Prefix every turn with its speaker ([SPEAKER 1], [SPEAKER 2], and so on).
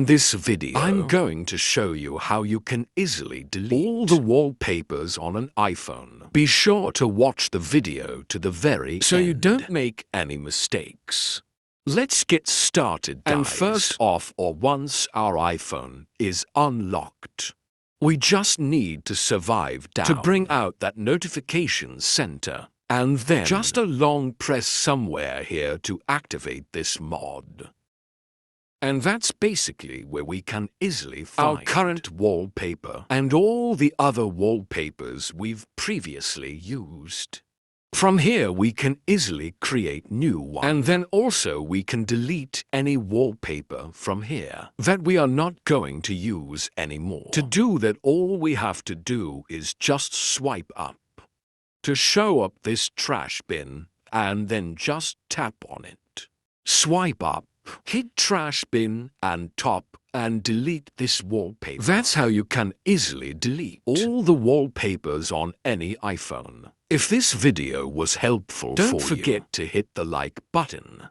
[SPEAKER 1] In this video, I'm going to show you how you can easily delete all the wallpapers on an iPhone. Be sure to watch the video to the very end so you don't make any mistakes. Let's get started, guys. And first off, once our iPhone is unlocked, we just need to survive down to bring out that notification center. And then just a long press somewhere here to activate this mod. And that's basically where we can easily find our current wallpaper and all the other wallpapers we've previously used. From here we can easily create new ones. And then also we can delete any wallpaper from here that we are not going to use anymore. To do that, all we have to do is just swipe up to show up this trash bin, and then just tap on it. Swipe up, hit trash bin and top, and delete this wallpaper. That's how you can easily delete all the wallpapers on any iPhone. If this video was helpful for you, don't forget to hit the like button